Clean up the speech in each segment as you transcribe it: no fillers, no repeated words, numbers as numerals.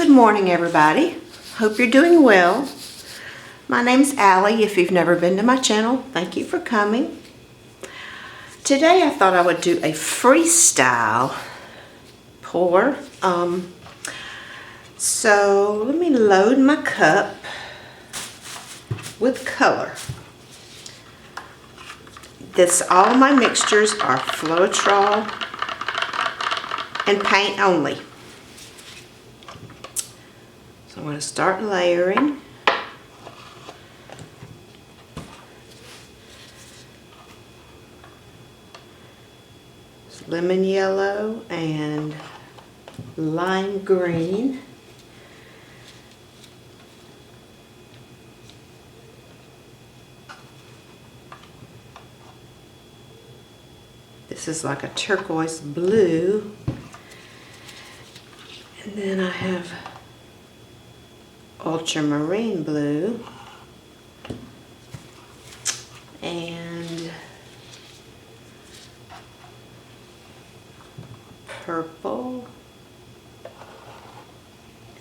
Good morning, everybody. Hope you're doing well. My name's Allie. If you've never been to my channel, thank you for coming. Today I thought I would do a freestyle pour. So let me load my cup with color. All my mixtures are floetrol and paint only. So I'm going to start layering. It's lemon yellow and lime green. This is like a turquoise blue. And then I have Ultramarine Blue and purple,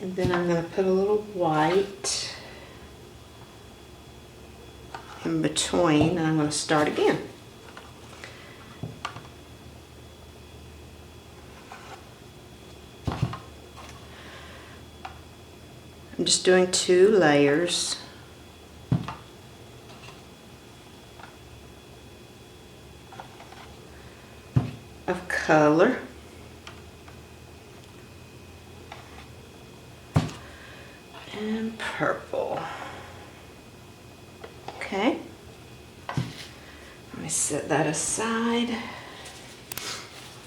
and then I'm going to put a little white in between, and I'm going to start again. I'm just doing 2 layers. Of color. And purple. Okay. Let me set that aside.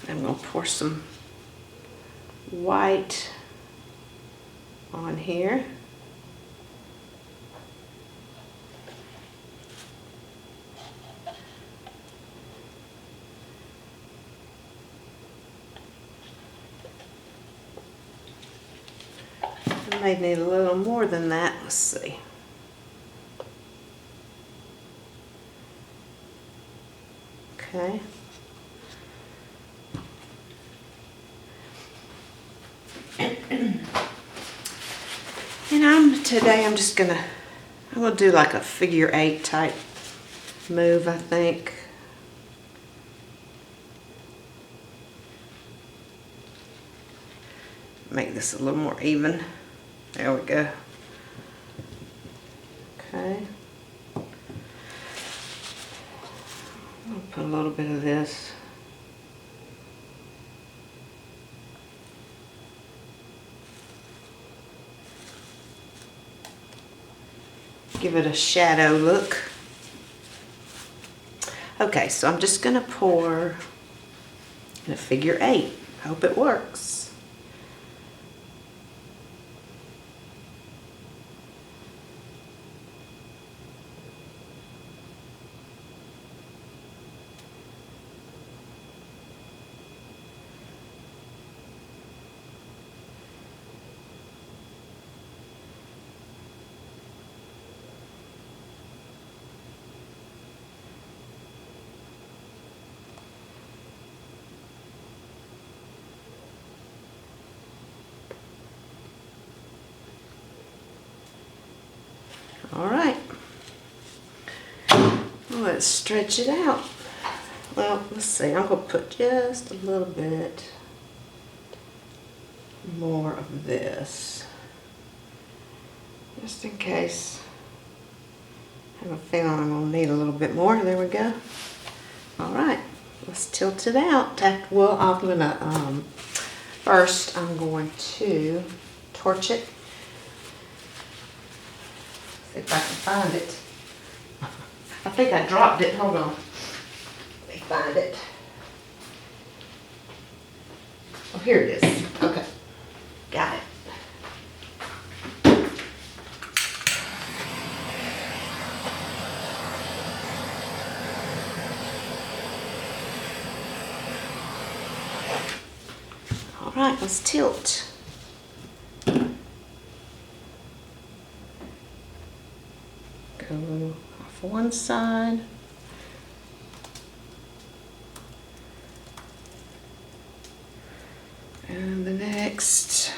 I'm going to pour some white on here. I may need a little more than that. Let's see. Okay. And today I'm gonna do like a figure 8 type move, I think. Make this a little more even. There we go. Okay. I'll put a little bit of this. Give it a shadow look. Okay, so I'm just gonna pour in a figure 8. Hope it works. All right, let's stretch it out. Well, let's see, I'm going to put just a little bit more of this, just in case. I have a feeling I'm going to need a little bit more. There we go. All right, let's tilt it out. Well, I'm going to, first I'm going to torch it. If I can find it. I think I dropped it. Hold on. Let me find it. Oh, here it is. Okay. Got it. All right, let's tilt. Go off one side. And the next.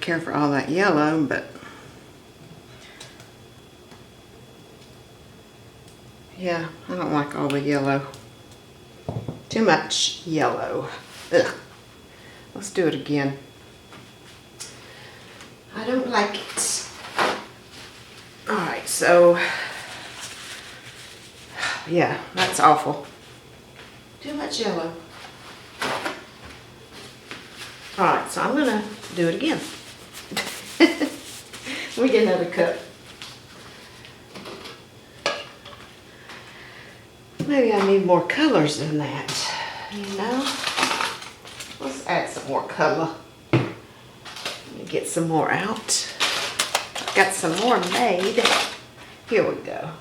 care for all that yellow, but yeah, I don't like all the yellow. Too much yellow. Ugh. Let's do it again. I don't like it. Alright, so yeah, that's awful. Too much yellow. Alright, so I'm gonna do it again. We get another cup. Maybe I need more colors than that, you know? Let's add some more color. Let me get some more out. I've got some more made. Here we go.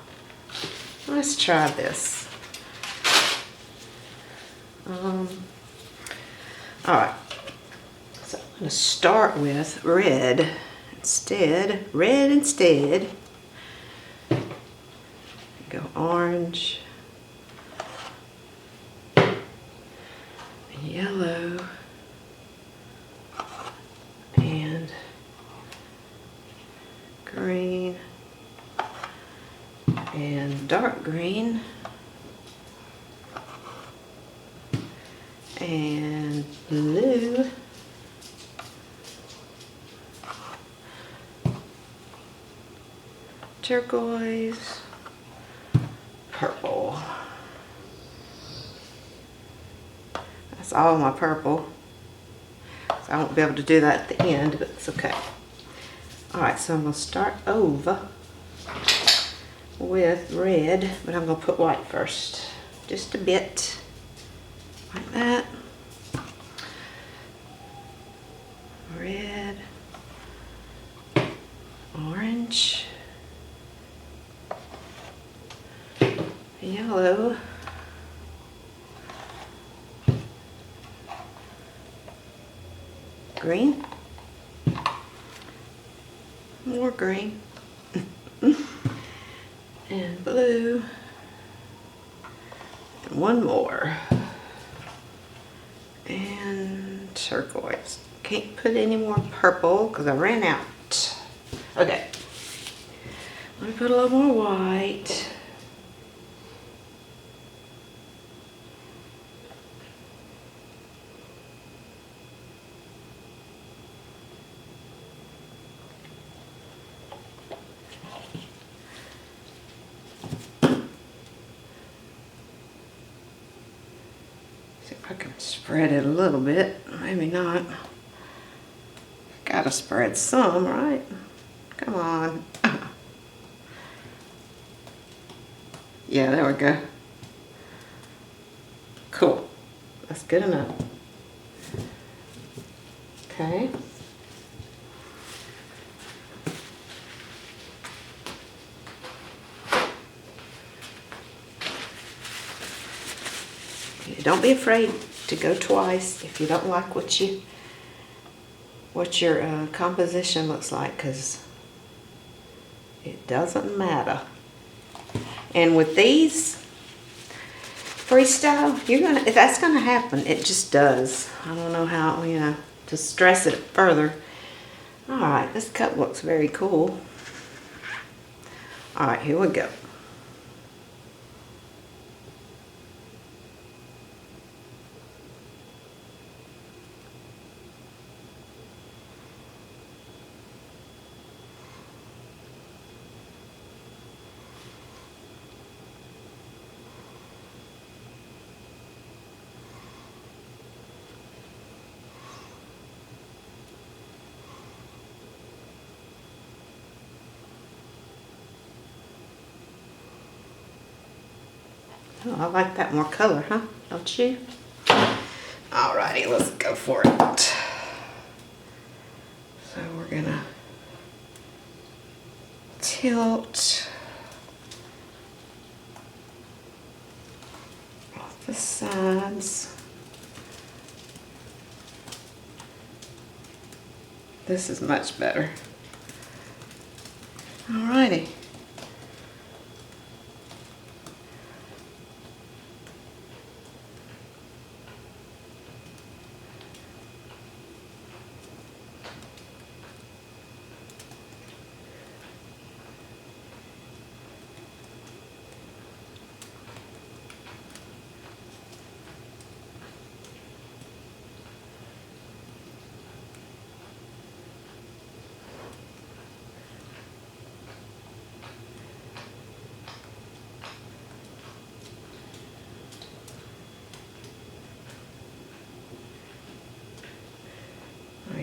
Let's try this. Alright. So I'm going to start with red instead. Red instead. Go orange. Yellow. And green. And dark green. And blue. Turquoise. Purple. That's all my purple. So I won't be able to do that at the end, but it's okay. Alright, so I'm going to start over with red, but I'm going to put white first. Just a bit. Like that. Red. Orange. Yellow. Green. More green. And blue. And one more. And turquoise. Can't put any more purple because I ran out. Okay. Let me put a little more white. I can spread it a little bit, maybe not. Gotta spread some, right? Come on. Yeah, there we go. Cool. That's good enough. Okay. Don't be afraid to go twice if you don't like what your composition looks like, because it doesn't matter. And with these Freestyle, if that's gonna happen, it just does. I don't know how, to stress it further. All right, this cup looks very cool. All right, here we go. Oh, I like that more color, huh? Don't you? Alrighty, let's go for it. So we're gonna tilt off the sides. This is much better. Alrighty.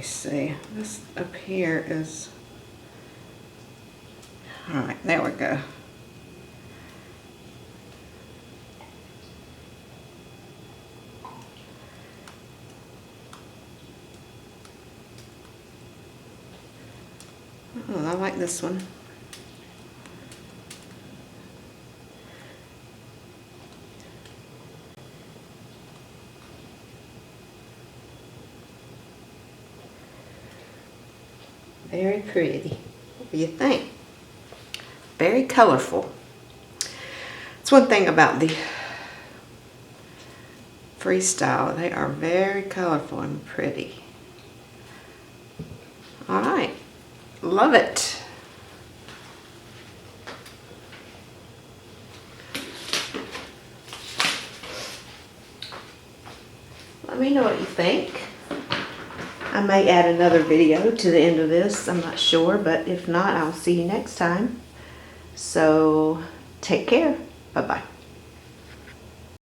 me see. This up here is, all right, there we go. Oh, I like this one. Very pretty. What do you think? Very colorful. That's one thing about the Freestyle. They are very colorful and pretty. All right. Love it. Let me know what you think. I may add another video to the end of this, I'm not sure, but if not, I'll see you next time. So, take care. Bye-bye.